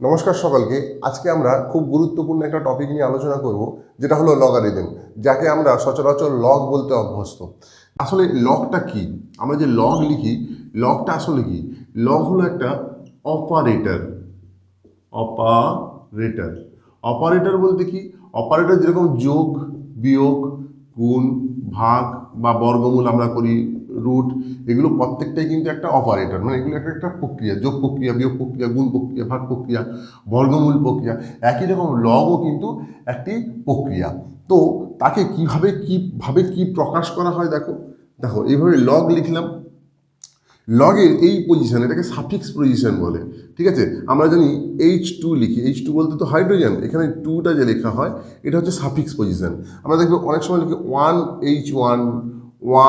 নমস্কার সকলকে। আজকে আমরা খুব গুরুত্বপূর্ণ একটা টপিক নিয়ে আলোচনা করব, যেটা হলো লগারিদম, যাকে আমরা সচরাচর লগ বলতে অভ্যস্ত। আসলে লগটা কি? আমরা যে লগ লিখি, লগটা আসলে কি? লগ হলো একটা অপারেটর। অপারেটর অপারেটর বলতে কি? অপারেটর যেরকম যোগ, বিয়োগ, গুণ, ভাগ বা বর্গমূল আমরা করি, রুট, এগুলো প্রত্যেকটাই কিন্তু একটা অপারেটর। মানে এগুলো একটা একটা প্রক্রিয়া, যোগ প্রক্রিয়া, বিয়োগ প্রক্রিয়া, গুণ প্রক্রিয়া, ভাগ প্রক্রিয়া, বর্গমূল প্রক্রিয়া। একই রকম লগও কিন্তু একটি প্রক্রিয়া। তো তাকে কিভাবে কি প্রকাশ করা হয়? দেখো দেখো এইভাবে লগ লিখলাম। লগের এই পজিশন, এটাকে সাফিক্স পজিশন বলে। ঠিক আছে, আমরা জানি H2 লিখি, H2 বলতে তো হাইড্রোজেন, এখানে টুটা যে লেখা হয় এটা হচ্ছে সাফিক্স পজিশন। আমরা দেখবো অনেক সময় লিখি 1H1,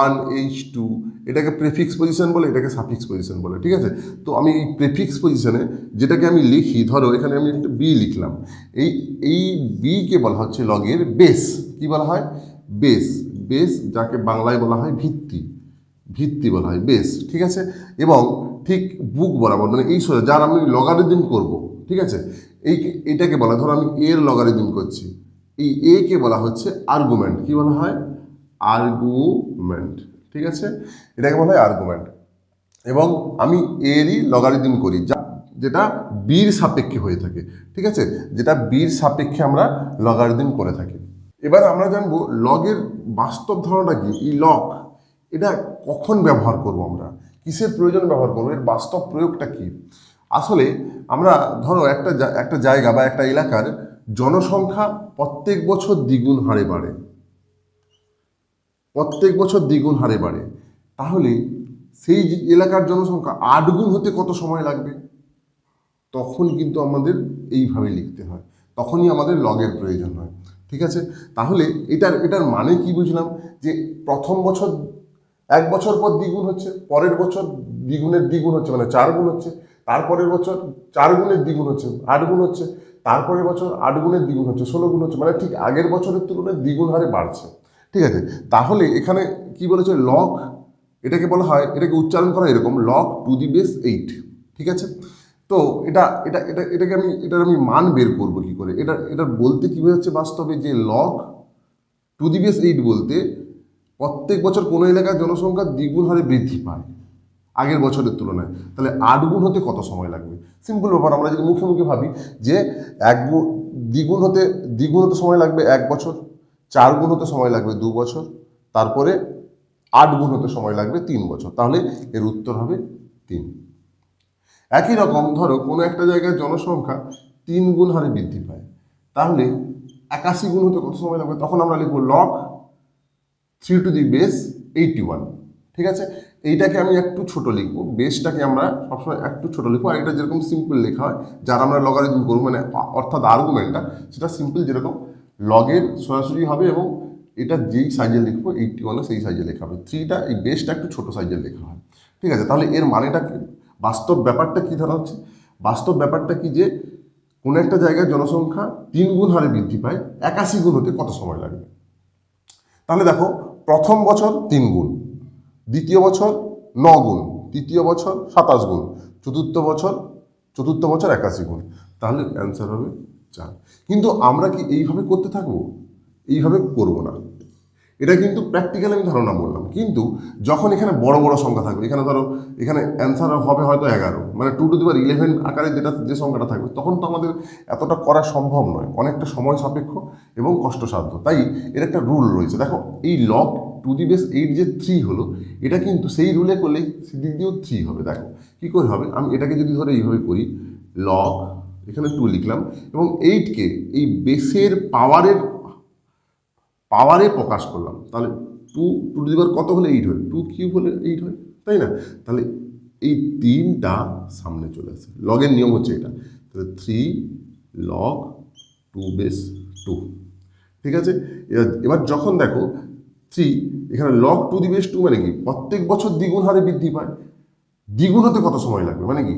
1H2, এটাকে প্রেফিক্স পজিশন বলে, এটাকে সাফিক্স পজিশন বলে। ঠিক আছে, তো আমি এই প্রেফিক্স পজিশনে যেটাকে আমি লিখি, ধরো এখানে আমি একটা বি লিখলাম, এই এই বিকে বলা হচ্ছে লগের বেস। কি বলা হয়? বেস। বেস, যাকে বাংলায় বলা হয় ভিত্তি। ভিত্তি বলা হয় বেস। ঠিক আছে, এবং ঠিক বুক বরাবর, মানে এই সোজা যার আমি লগারিদম করব, ঠিক আছে, এটাকে বলা, ধরো আমি এর লগারিদম করছি, এই এ কে বলা হচ্ছে আর্গুমেন্ট। কি বলা হয়? আর্গুমেন্ট। ঠিক আছে, এটাকে বলা হয় আর্গুমেন্ট। এবং আমি এরই লগারিদম করি, যেটা বির সাপেক্ষে হয়ে থাকে। ঠিক আছে, যেটা বির সাপেক্ষে আমরা লগারিদম করে থাকি। এবার আমরা জানবো লগের বাস্তব ধারণা কি। এই লগ, এটা কখন ব্যবহার করব, আমরা কিসের প্রয়োজন ব্যবহার করবো, এর বাস্তব প্রয়োগটা কি? আসলে আমরা ধরো একটা জায়গা বা একটা এলাকার জনসংখ্যা প্রত্যেক বছর দ্বিগুণ হারে বাড়ে, প্রত্যেক বছর দ্বিগুণ হারে বাড়ে। তাহলে সেই এলাকার জনসংখ্যা 8 গুণ হতে কত সময় লাগবে? তখন কিন্তু আমাদের এইভাবে লিখতে হয়, তখনই আমাদের লগের প্রয়োজন হয়। ঠিক আছে, তাহলে এটার মানে কি বুঝলাম? যে প্রথম বছর, 1 বছর পর দ্বিগুণ হচ্ছে, পরের বছর দ্বিগুণের দ্বিগুণ হচ্ছে, মানে 4 গুণ হচ্ছে, তারপরের বছর 4 গুণের দ্বিগুণ হচ্ছে, 8 গুণ হচ্ছে, তারপরের বছর 8 গুণের দ্বিগুণ হচ্ছে, 16 গুণ হচ্ছে, মানে ঠিক আগের বছরের তুলনায় দ্বিগুণ হারে বাড়ছে। ঠিক আছে, তাহলে এখানে কি বলেছে? লগ, এটাকে বলা হয়, এটাকে উচ্চারণ করা এরকম, লগ টু দি বেস 8। ঠিক আছে, তো এটার আমি মান বের করবো কি করে? এটা বলতে কি বোঝাচ্ছে বাস্তবে? যে লগ টু দি বেস 8 বলতে প্রত্যেক বছর কোনো এলাকার জনসংখ্যা দ্বিগুণ হারে বৃদ্ধি পায় আগের বছরের তুলনায়। তাহলে 8 গুণ হতে কত সময় লাগবে? সিম্পল ব্যাপার, আমরা যদি মুখে মুখে ভাবি যে দ্বিগুণ হতে সময় লাগবে 1 বছর, 4 গুণ হতে সময় লাগবে 2 বছর, তারপরে 8 গুণ হতে সময় লাগবে 3 বছর, তাহলে এর উত্তর হবে 3। একই রকম ধরো কোনো একটা জায়গায় জনসংখ্যা 3 গুণ হারে বৃদ্ধি পায়, তাহলে 81 গুণ হতে কত সময় লাগবে? তখন আমরা লিখবো লগ 3 টু দি বেস 81। ঠিক আছে, এইটাকে আমি একটু ছোট লিখবো, বেসটাকে আমরা সবসময় একটু ছোট লিখবো, আর এটা যেরকম সিম্পল লেখা হয়, যার আমরা লগারিদম করবো, মানে অর্থাৎ আর্গুমেন্টটা সেটা সিম্পল, যেরকম লগের সরাসরি হবে, এবং এটা যেই সাইজে লিখবো 81 সেই সাইজে লেখা হবে। 3টা, এই বেসটা একটু ছোট সাইজের লেখা হয়। ঠিক আছে, তাহলে এর মানেটা কি? বাস্তব ব্যাপারটা কি ধরা হচ্ছে? বাস্তব ব্যাপারটা কি, যে কোনো একটা জায়গায় জনসংখ্যা 3 গুণ হারে বৃদ্ধি পায়, 81 গুণ হতে কত সময় লাগবে? তাহলে দেখো, প্রথম বছর 3 গুণ, দ্বিতীয় বছর 9 গুণ, তৃতীয় বছর 27 গুণ, চতুর্থ বছর 81 গুণ, তাহলে অ্যান্সার হবে 4। কিন্তু আমরা কি এইভাবে করতে থাকবো? এইভাবে করব না। এটা কিন্তু প্র্যাকটিক্যাল আমি ধারণা বললাম, কিন্তু যখন এখানে বড় বড় সংখ্যা থাকবে, এখানে ধরো এখানে অ্যান্সার হবে হয়তো 11, মানে 2 টু দি পাওয়ার 11 আকারে যে সংখ্যাটা থাকবে, তখন তো আমাদের এতটা করা সম্ভব নয়, অনেকটা সময় সাপেক্ষ এবং কষ্টসাধ্য। তাই এর একটা রুল রয়েছে। দেখো, এই লগ টু দি বেস 8 যে 3 হলো, এটা কিন্তু সেই রুলে করলে সেদিক দিয়েও 3 হবে। দেখো কী করে হবে, আমি এটাকে যদি ধরো এইভাবে করি, লগ, এখানে 2 লিখলাম, এবং 8কে এই বেসের পাওয়ারে প্রকাশ করলাম, তাহলে টু টু টু দি পাওয়ার কত হলে 8 হয়? 2 কিউব হলে 8 হয়, তাই না? তাহলে এই 3টা সামনে চলে আসে, লগের নিয়ম হচ্ছে এটা। তাহলে 3 লগ 2 বেস 2। ঠিক আছে, এবার যখন দেখো 3, এখানে লগ টু দি বেস 2 মানে কি? প্রত্যেক বছর দ্বিগুণ হারে বৃদ্ধি পায়। দ্বিগুণ হতে কত সময় লাগবে? মানে কি,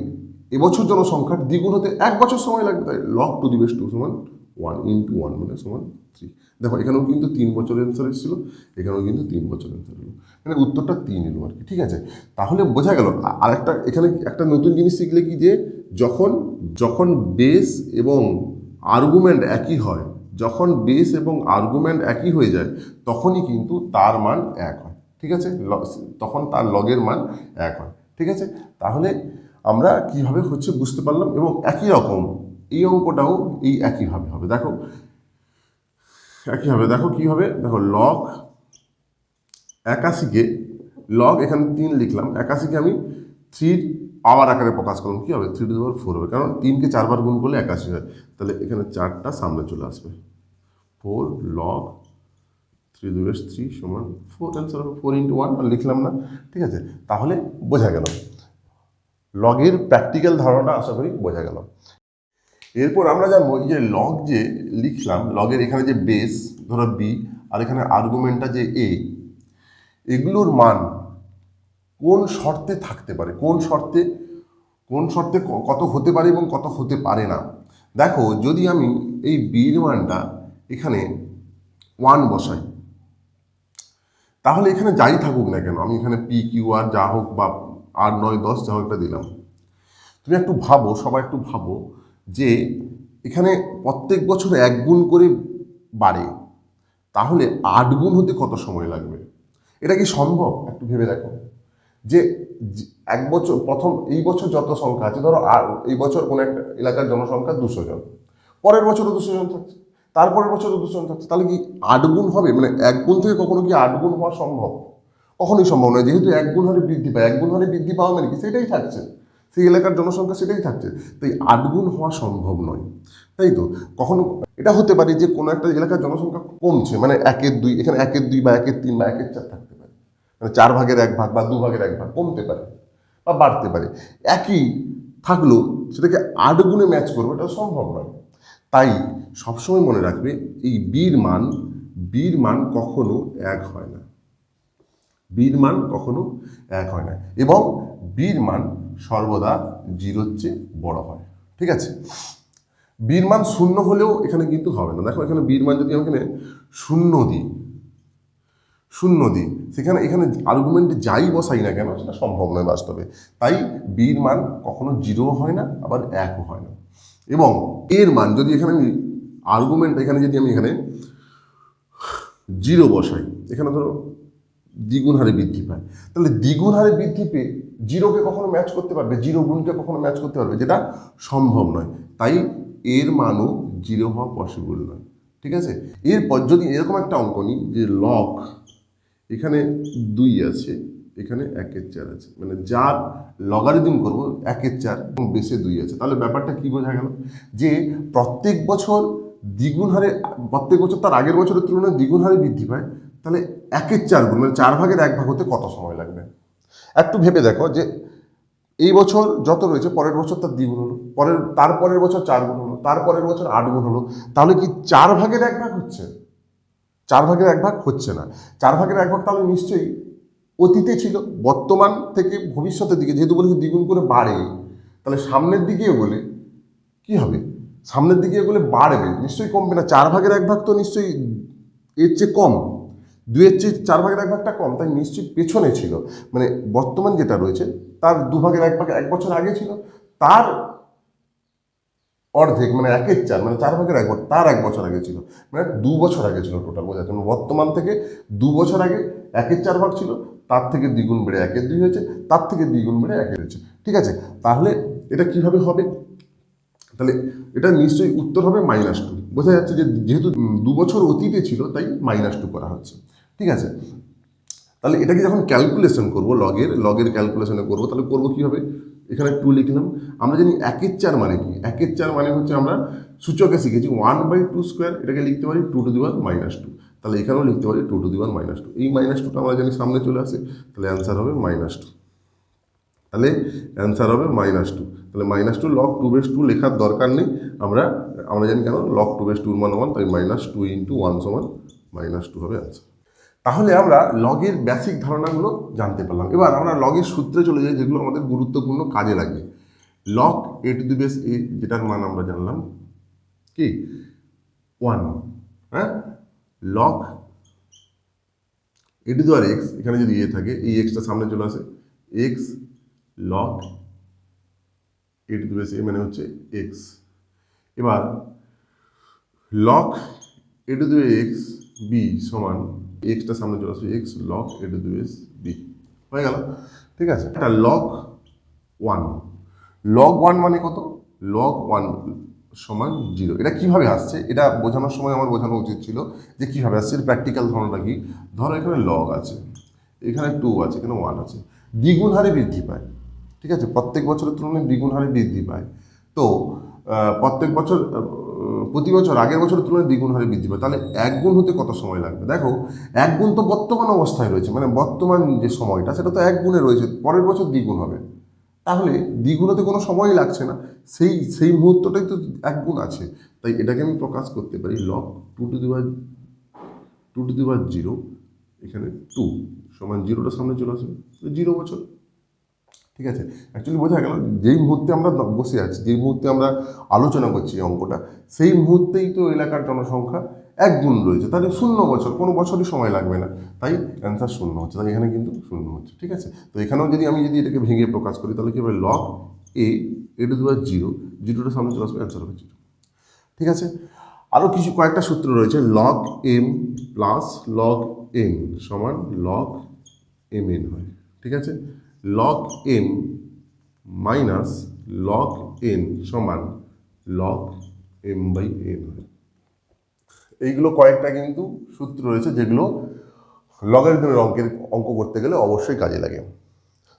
এবছর জনসংখ্যার দ্বিগুণ হতে 1 বছর সময় লাগবে, তাই লগ টু দি বেস 2 সমান 1 × 1 মানে সমান 3। দেখো এখানেও কিন্তু 3 বছরের অ্যান্সার এসেছিল, এখানেও কিন্তু 3 বছরের অ্যান্সার এলো, মানে উত্তরটা 3 এলো আর কি। ঠিক আছে, তাহলে বোঝা গেল। আরেকটা এখানে একটা নতুন জিনিস শিখলে কি, যে যখন যখন বেস এবং আর্গুমেন্ট একই হয়, যখন বেস এবং আর্গুমেন্ট একই হয়ে যায়, তখনই কিন্তু তার মান 1 হয়। ঠিক আছে, তখন তার লগের মান 1 হয়। ঠিক আছে, তাহলে আমরা কিভাবে হচ্ছে বুঝতে পারলাম, এবং একই রকম এই অঙ্কটাও এই একইভাবে হবে। দেখো একইভাবে, দেখো কি হবে, দেখো লগ 81 কে লগ এখানে 3 লিখলাম, 81 কে আমি 3 পাওয়ার আকারে প্রকাশ করলাম, কি হবে 3⁴ হবে, কারণ 3কে 4 বার গুণ করলে 81 হয়, তাহলে এখানে 4টা সামনে চলে আসবে। 4 লগ 3⁵3 সমান 4, অ্যান্সার হবে 4 × 1, আর লিখলাম না। ঠিক আছে, তাহলে বোঝা গেল লগের প্র্যাকটিক্যাল ধারণা, আশা করি বোঝা গেল। এরপর আমরা জানবো যে লগ যে লিখলাম, লগের এখানে যে বেস ধরো বি, আর এখানে আর্গুমেন্টটা যে এ, এগুলোর মান কোন শর্তে থাকতে পারে, কোন শর্তে কত হতে পারে এবং কত হতে পারে না। দেখো যদি আমি এই বির মানটা এখানে 1 বসাই, তাহলে এখানে যাই থাকুক না কেন, আমি এখানে পি কিউ আর যা হোক বা 8, 9, 10 যা হোক একটা দিলাম, তুমি একটু ভাবো, সবাই একটু ভাবো, যে এখানে প্রত্যেক বছর 1 গুণ করে বাড়ে, তাহলে 8 গুণ হতে কত সময় লাগবে? এটা কি সম্ভব? একটু ভেবে দেখো, যে এক বছর এই বছর যত সংখ্যা আছে, ধরো এই বছর কোনো একটা এলাকার জনসংখ্যা 200 জন, পরের বছরও 200 জন থাকছে, তারপরের বছরও 200 জন থাকছে, তাহলে কি 8 গুণ হবে? মানে 1 গুণ থেকে কখনো কি 8 গুণ হওয়া সম্ভব? কখনোই সম্ভব নয়, যেহেতু 1 গুণ হারে বৃদ্ধি পায়, 1 গুণ হারে বৃদ্ধি পাওয়া মানে কি, সেটাই থাকছে, সেই এলাকার জনসংখ্যা সেটাই থাকছে, তাই 8 গুণ হওয়া সম্ভব নয়। তাই তো, কখনো এটা হতে পারে যে কোনো একটা এলাকার জনসংখ্যা কমছে, মানে 1/2, এখানে 1/2 বা 1/3 বা 1/4 থাকতে পারে, মানে 4/1 ভাগ বা 2/1 ভাগ কমতে পারে বা বাড়তে পারে। একই থাকলেও সেটাকে 8 গুণে ম্যাচ করবে, এটা সম্ভব নয়। তাই সবসময় মনে রাখবে, এই বীর মান কখনো 1 হয় না, বীর মান কখনো 1 হয় না, এবং বীর মান সর্বদা 0-র চেয়ে বড় হয়। ঠিক আছে, বীর মান 0 হলেও এখানে কিন্তু হবে না। দেখো এখানে বীর মান যদি আমি এখানে 0 দিই, সেখানে এখানে আর্গুমেন্টে যাই বসাই না কেন, সেটা সম্ভব নয় বাস্তবে। তাই বীর মান কখনো 0 হয় না, আবার 1ও হয় না। এবং এর মান যদি এখানে আমি এখানে যদি আমি এখানে 0 বসাই, এখানে ধরো দ্বিগুণ হারে বৃদ্ধি পায়, তাহলে দ্বিগুণ হারে বৃদ্ধি পেয়ে 0কে কখনো ম্যাচ করতে পারবে, 0 গুণকে কখনো ম্যাচ করতে পারবে, যেটা সম্ভব নয়। তাই এর মানও 0 হওয়া পসিবল নয়। ঠিক আছে, এরপর যদি এরকম একটা অঙ্ক নিই, যে লগ এখানে 2 আছে, এখানে 1/4 আছে, মানে যার লগারিদম করবো 1/4 এবং বেসে 2 আছে, তাহলে ব্যাপারটা কি বোঝা গেল, যে প্রত্যেক বছর তার আগের বছরের তুলনায় দ্বিগুণ হারে বৃদ্ধি পায়, তাহলে 1/4 গুণ, মানে 4/1 হতে কত সময় লাগবে? একটু ভেবে দেখো, যে এই বছর যত রয়েছে, পরের বছর তার দ্বিগুণ হলো, তারপরের বছর 4 গুণ হলো, তারপরের বছর 8 গুণ হলো, তাহলে কি 4/1 হচ্ছে? 4/1 হচ্ছে না। 4/1 তাহলে নিশ্চয়ই অতীতে ছিল, বর্তমান থেকে ভবিষ্যতের দিকে, যেহেতু বলেছে দ্বিগুণ করে বাড়ে, তাহলে সামনের দিকে এগোলে কি হবে? সামনের দিকে এগোলে বাড়বে, নিশ্চয়ই কমবে না। 4/1 তো নিশ্চয়ই এর চেয়ে কম, 2-এর চেয়ে 4/1 কম, তাই নিশ্চয়ই পেছনে ছিল। মানে বর্তমান যেটা রয়েছে তার 2/1 1 বছর আগে ছিল, তার অর্ধেক মানে 1/4, মানে 4/1 তার 1 বছর আগে ছিল, মানে 2 বছর আগে ছিল টোটাল, বোঝাচ্ছে বর্তমান থেকে 2 বছর আগে 1/4 ছিল, তার থেকে দ্বিগুণ বেড়ে 1/2 হয়েছে, তার থেকে দ্বিগুণ বেড়ে 1 হয়েছে। ঠিক আছে, তাহলে এটা কিভাবে হবে? তাহলে এটা নিশ্চয়ই উত্তর হবে -2। বোঝা যাচ্ছে যে যেহেতু 2 বছর অতীতে ছিল, তাই -2 করা হচ্ছে। ঠিক আছে, তাহলে এটাকে যখন ক্যালকুলেশন করবো, লগের ক্যালকুলেশনে করবো, তাহলে করবো কীভাবে? এখানে 2 লিখলাম। আমরা জানি 1/4 মানে কি, 1/4 মানে হচ্ছে আমরা সূচকে শিখেছি 1/2², এটাকে লিখতে পারি 2⁻²। তাহলে এখানেও লিখতে পারি 2⁻²। এই -2টা আমরা জানি সামনে চলে আসে, তাহলে অ্যান্সার হবে -2। তাহলে অ্যান্সার হবে -2। তাহলে -2 log 2/2 লেখার দরকার নেই, আমরা জানি কেন, log 2/2 মান 1, তাই -2 × 1 সমান -2 হবে অ্যান্সার। তাহলে আমরা লগের বেসিক ধারণাগুলো জানতে পারলাম। এবার আমরা লগের সূত্রে চলে যাই, যেগুলো আমাদের গুরুত্বপূর্ণ কাজে লাগে। log a⁴ যেটার মান আমরা জানলাম কি, 1, হ্যাঁ, log a to the power x, এখানে যদি থাকে এই এক্সটা সামনে চলে আসে, x log a to the base a মানে হচ্ছে এক্স। এবার log a to the x b সমান এক্সটা সামনে চলে আসবে, x log a to the base b, হয়ে গেল। ঠিক আছে, এটা লগ 1, লগ 1 মানে কত, লগ 1 সমান 0। এটা কিভাবে আসছে এটা বোঝানোর সময় আমার বোঝানো উচিত ছিল যে কিভাবে আসছে, প্র্যাকটিক্যাল ধারণাটা কি। ধরো এখানে লগ আছে, এখানে 2 আছে, এখানে 1 আছে, দ্বিগুণ হারে বৃদ্ধি পায়। ঠিক আছে, প্রত্যেক বছরের তুলনায় দ্বিগুণ হারে বৃদ্ধি পায়। তো প্রত্যেক বছর প্রতি বছর আগের বছরের তুলনায় দ্বিগুণ হারে বৃদ্ধি পায়, তাহলে এক গুণ হতে কত সময় লাগবে? দেখো এক গুণ তো বর্তমান অবস্থায় রয়েছে, মানে বর্তমান যে সময়টা সেটা তো এক গুণে রয়েছে, পরের বছর দ্বিগুণ হবে, তাহলে দ্বিগুণ হতে কোনো সময়ই লাগছে না, সেই সেই মুহূর্তটাই তো এক গুণ আছে। তাই এটাকে আমি প্রকাশ করতে পারি লগ 2 টু দি পাওয়ার 0, এখানে 2 সমান 0টা সামনে চলে আসবে, 0 বছর। ঠিক আছে, অ্যাকচুয়ালি বোঝা গেল যেই মুহূর্তে আমরা বসে আছি, যেই মুহূর্তে আমরা আলোচনা করছি এই অঙ্কটা, সেই মুহূর্তেই তো এলাকার জনসংখ্যা এক গুণ রয়েছে, তাহলে 0 বছর, কোনো বছরই সময় লাগবে না, তাই অ্যান্সার 0 হচ্ছে, তাই এখানে কিন্তু 0 হচ্ছে। ঠিক আছে, তো এখানেও যদি আমি যদি এটাকে ভেঙে প্রকাশ করি তাহলে কি হবে, লগ এ টু দি পাওয়ার 0, 0টা সামনে চলে আসবে, অ্যান্সার হবে 0। ঠিক আছে, আরও কিছু কয়েকটা সূত্র রয়েছে, log M plus log N সমান লগ এম এন হয়। ঠিক আছে, log M minus log N সমান লগ এম বাই এন হয়। এইগুলো কয়েকটা কিন্তু সূত্র রয়েছে যেগুলো লগারিদমের অঙ্ক করতে গেলে অবশ্যই কাজে লাগে।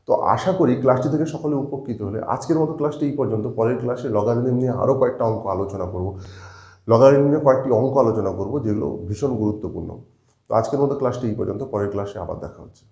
তো আশা করি ক্লাসটি থেকে সকলে উপকৃত হলে। আজকের মতো ক্লাসটি এই পর্যন্ত, পরের ক্লাসে লগারিদম নিয়ে আরও কয়েকটা অঙ্ক আলোচনা করব, লগারিদম নিয়ে কয়েকটি অঙ্ক আলোচনা করব যেগুলো ভীষণ গুরুত্বপূর্ণ। তো আজকের মতো ক্লাসটি এই পর্যন্ত, পরের ক্লাসে আবার দেখা হচ্ছে।